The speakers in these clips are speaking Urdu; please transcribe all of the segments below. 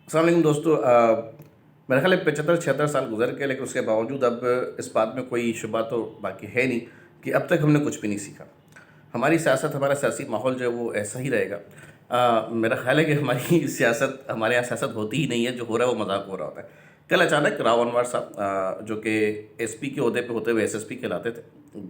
السلام علیکم دوستو، میرا خیال ہے 75-76 سال گزر کے، لیکن اس کے باوجود اب اس بات میں کوئی شبہ تو باقی ہے نہیں کہ اب تک ہم نے کچھ بھی نہیں سیکھا. ہماری سیاست، ہمارا سیاسی ماحول جو ہے وہ ایسا ہی رہے گا. میرا خیال ہے کہ ہماری سیاست، ہمارے یہاں سیاست ہوتی ہی نہیں ہے. جو ہو رہا ہے وہ مذاق ہو رہا ہوتا ہے. کل اچانک راو انور صاحب جو کہ ایس پی کے عہدے پہ ہوتے ہوئے ایس ایس پی کہلاتے تھے،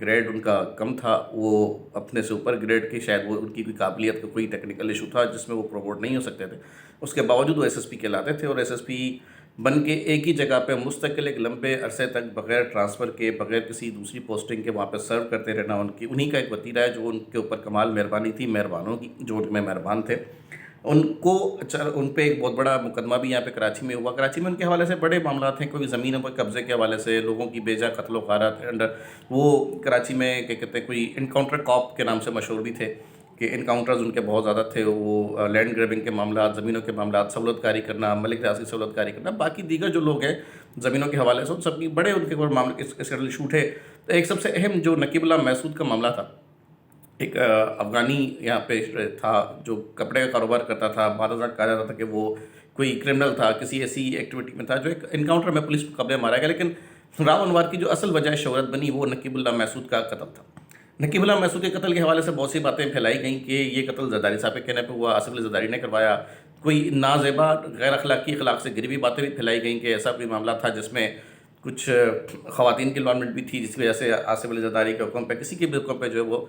گریڈ ان کا کم تھا، وہ اپنے سے اوپر گریڈ کی، شاید وہ ان کی کوئی قابلیت کا کوئی ٹیکنیکل ایشو تھا جس میں وہ پروموٹ نہیں ہو سکتے تھے. اس کے باوجود وہ ایس ایس پی کہلاتے تھے، اور ایس ایس پی بن کے ایک ہی جگہ پہ مستقل ایک لمبے عرصے تک بغیر ٹرانسفر کے، بغیر کسی دوسری پوسٹنگ کے وہاں پہ سرو کرتے رہنا. انہی کا ایک وتیرہ ہے جو ان کے اوپر کمال مہربانی تھی، مہربانوں کی جو ان میں مہربان تھے. ان پہ ایک بہت بڑا مقدمہ بھی یہاں پہ کراچی میں ہوا. کراچی میں ان کے حوالے سے بڑے معاملات ہیں، کوئی زمینوں پر قبضے کے حوالے سے، لوگوں کی بیجا قتل و غارت انڈر وہ کراچی میں کیا کہتے ہیں، کوئی انکاؤنٹر کاپ کے نام سے مشہور بھی تھے کہ انکاؤنٹرز ان کے بہت زیادہ تھے. وہ لینڈ گریبنگ کے معاملات، زمینوں کے معاملات، سہولت کاری کرنا، ملک ریاض کی سہولت کاری کرنا، باقی دیگر جو لوگ ہیں زمینوں کے حوالے سے، ان سب کی بڑے ان کے اوپر معاملے اس شوٹ ہے. ایک سب سے اہم جو نقیب اللہ محسود کا معاملہ تھا، ایک افغانی یہاں پہ تھا جو کپڑے کا کاروبار کرتا تھا. بعد ازاں کہا جاتا تھا کہ وہ کوئی کرمنل تھا، کسی ایسی ایکٹیویٹی میں تھا جو ایک انکاؤنٹر میں پولیس کو قبضے مارا گیا. لیکن راو انوار کی جو اصل وجہ شہرت بنی وہ نقیب اللہ محسود کا قتل تھا. نقیب اللہ محسود کے قتل کے حوالے سے بہت سی باتیں پھیلائی گئیں کہ یہ قتل زرداری صاحب کے کہنے پہ ہوا، آصف علی زرداری نے کروایا. کوئی نازیبا، غیر اخلاقی، اخلاق سے گری ہوئی باتیں بھی پھیلائی گئیں کہ ایسا کوئی معاملہ تھا جس میں کچھ خواتین کی انوالومنٹ بھی تھی، جس کی وجہ سے آصف علی زرداری کے حکم پہ، کسی کے بھی حکم پہ جو ہے وہ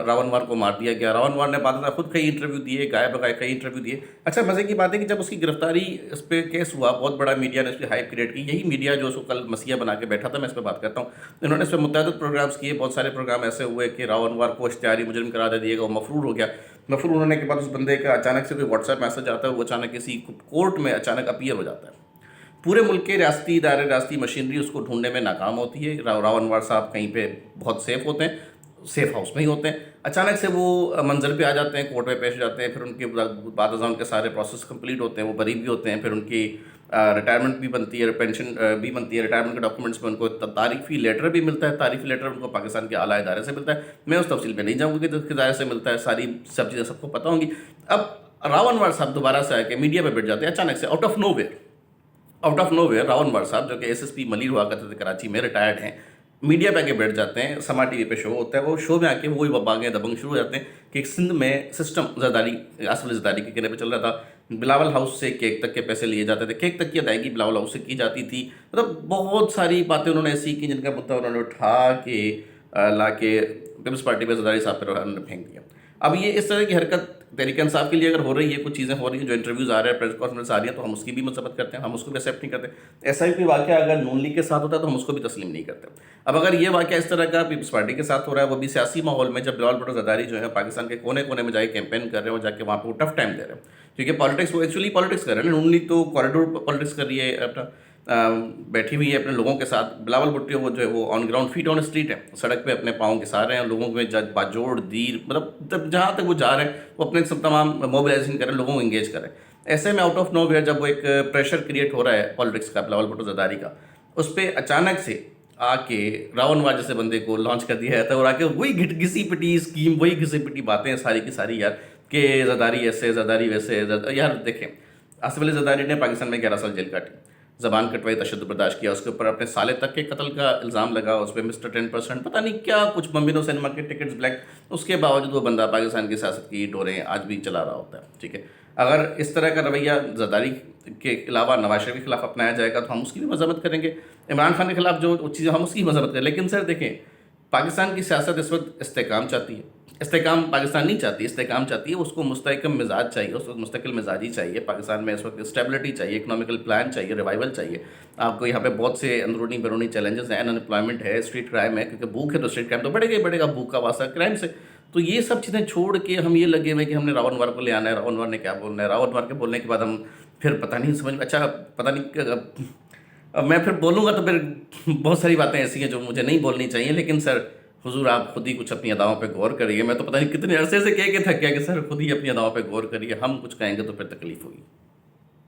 راو انوار کو مار دیا گیا. راو انوار نے بعد میں خود کئی انٹرویو دیے، گائے بغائے کئی انٹرویو دیے. اچھا مزے کی بات ہے کہ جب اس کی گرفتاری، اس پہ کیس ہوا، بہت بڑا میڈیا نے اس کی ہائپ کریٹ کی. یہی میڈیا جو اس کو کل مسیح بنا کے بیٹھا تھا، میں اس پہ بات کرتا ہوں. انہوں نے اس پہ متعدد پروگرامز کیے. بہت سارے پروگرام ایسے ہوئے کہ راو انوار کو اشتہاری مجرم قرار دے دیے گا، وہ مفرور ہو گیا. مفرور ہونے کے بعد اس بندے کا اچانک سے کوئی واٹس ایپ میسج آتا ہے، وہ اچانک کسی کورٹ میں اچانک اپیئر ہو جاتا ہے. پورے ملک کے ریاستی ادارے، ریاستی مشینری اس کو ڈھونڈنے میں ناکام ہوتی ہے. راو انوار صاحب کہیں پہ بہت سیف ہوتے ہیں، سیف ہاؤس میں ہی ہوتے ہیں. اچانک سے وہ منظر پہ آ جاتے ہیں، کورٹ میں پیش ہو جاتے ہیں. پھر ان کے بعد ازاں ان کے سارے پروسیس کمپلیٹ ہوتے ہیں، وہ بری بھی ہوتے ہیں. پھر ان کی ریٹائرمنٹ بھی بنتی ہے، پینشن بھی بنتی ہے. ریٹائرمنٹ کے ڈاکومنٹس میں ان کو تعریفی لیٹر بھی ملتا ہے. تعریفی لیٹر ان کو پاکستان کے اعلیٰ ادارے سے ملتا ہے. میں اس تفصیل پہ نہیں جاؤں گی کہ کس ادارے سے ملتا ہے، ساری سب چیزیں سب کو پتہ ہوں گی. اب راو انوار صاحب دوبارہ سے آ کے میڈیا پہ بیٹھ جاتے ہیں اچانک سے، آؤٹ آف نو ویئر. راو انوار صاحب جو کہ ایس ایس پی ملیر ہوا کرتے تھے کراچی میں، ریٹائرڈ ہیں، میڈیا پہ آ کے بیٹھ جاتے ہیں. سما ٹی وی پہ شو ہوتا ہے، وہ شو میں آ کے وہی بانگیں دبنگ شروع ہو جاتے ہیں کہ سندھ میں سسٹم زرداری، آصف علی زرداری کے کہنے پہ چل رہا تھا. بلاول ہاؤس سے کیک تک کے پیسے لیے جاتے تھے، کیک تک کی ادائیگی بلاول ہاؤس سے کی جاتی تھی. مطلب بہت ساری باتیں انہوں نے ایسی کی جن کا مدعا انہوں نے اٹھا کے لا کے پیپلز پارٹی پہ زرداری صاحب پہ انہوں نے پھینک دیا. اب یہ اس طرح کی حرکت تحریک انصاف کے لیے اگر ہو رہی ہے، کچھ چیزیں ہو رہی ہیں، جو انٹرویوز آ رہے ہیں، پریس کانفرنس آ رہی ہیں، تو ہم اس کی بھی مذمت کرتے ہیں، ہم اس کو بھی ایکسیپٹ نہیں کرتے. ایسا ہی کوئی واقعہ اگر نون لیگ کے ساتھ ہوتا ہے تو ہم اس کو بھی تسلیم نہیں کرتے. اب اگر یہ واقعہ اس طرح کا پیپلز پارٹی کے ساتھ ہو رہا ہے، وہ بھی سیاسی ماحول میں، جب بلاول بھٹو زرداری جو ہے پاکستان کے کونے کونے میں جا کے کیمپین کر رہے ہیں، اور جا کے وہاں پہ وہ ٹف ٹائم دے رہے ہیں، کیونکہ پالیٹکس، وہ ایکچولی پالیٹکس کر رہے ہیں. نون لیگ تو کوریڈور پالیٹکس کر رہی ہے، اپنا بیٹھی ہوئی ہے اپنے لوگوں کے ساتھ. بلاول بھٹو وہ جو ہے وہ on ground, feet on street ہے، سڑک پہ اپنے پاؤں کے سارے ہیں، لوگوں میں باجوڑ دیر، مطلب جہاں تک وہ جا رہے ہیں وہ اپنے سب تمام موبلائزیشن کر رہے ہیں، لوگوں کو انگیج کر رہے ہیں. ایسے میں آؤٹ آف نو ویئر جب وہ ایک پریشر کریٹ ہو رہا ہے پالیٹکس کا، بلاول بھٹو زرداری کا، اس پہ اچانک سے آ کے راو انوار جیسے بندے کو لانچ کر دیا جاتا ہے، اور آ کے وہی گھسی پٹی اسکیم، وہی گھسی پٹی باتیں ہیں ساری کی ساری یار، کہ زرداری ایسے، زرداری ویسے. یار دیکھیں، آصف علی زرداری نے پاکستان میں 11 سال جیل کاٹی، زبان کٹوائی، تشدد برداشت کیا، اس کے اوپر اپنے سالے تک کے قتل کا الزام لگا، اس پہ مسٹر 10%، پتہ نہیں کیا کچھ، بمبینو سینما کے ٹکٹس بلیک. اس کے باوجود وہ بندہ پاکستان کی سیاست کی ڈوریں آج بھی چلا رہا ہوتا ہے. ٹھیک ہے، اگر اس طرح کا رویہ زرداری کے علاوہ نواز شریف کے خلاف اپنایا جائے گا تو ہم اس کی بھی مذمت کریں گے. عمران خان کے خلاف جو چیزیں، ہم اس کی مذمت کریں. لیکن سر دیکھیں، پاکستان کی سیاست اس وقت استحکام چاہتی ہے. استحکام پاکستان نہیں چاہتی، استحکام چاہتی ہے. اس کو مستحکم مزاج چاہیے، اس وقت مستقل مزاجی چاہیے. پاکستان میں اس وقت اسٹیبلٹی چاہیے، اکنامیکل پلان چاہیے، ریوائول چاہیے. آپ کو یہاں پہ بہت سے اندرونی بیرونی چیلنجز ہیں، ان امپلائمنٹ ہے، اسٹریٹ کرائم ہے، کیونکہ بھوک ہے تو اسٹریٹ کرائم تو بڑھے گا، بھوک کا واسطہ کرائم سے. تو یہ سب چیزیں چھوڑ کے ہم یہ لگے ہوئے کہ ہم نے راو انوار کو لے آنا ہے. راو انوار نے کیا بولنا ہے، راو انوار کے بولنے کے بعد ہم پھر پتہ نہیں سمجھ، اچھا پتہ نہیں، اب میں پھر بولوں گا تو پھر بہت ساری باتیں ایسی ہیں جو مجھے نہیں بولنی چاہیے. لیکن سر حضور آپ خود ہی کچھ اپنی اداؤں پہ غور کریے. میں تو پتہ نہیں کتنے عرصے سے کہہ کے تھک گیا کہ سر خود ہی اپنی اداؤں پہ غور کریے. ہم کچھ کہیں گے تو پھر تکلیف ہوگی.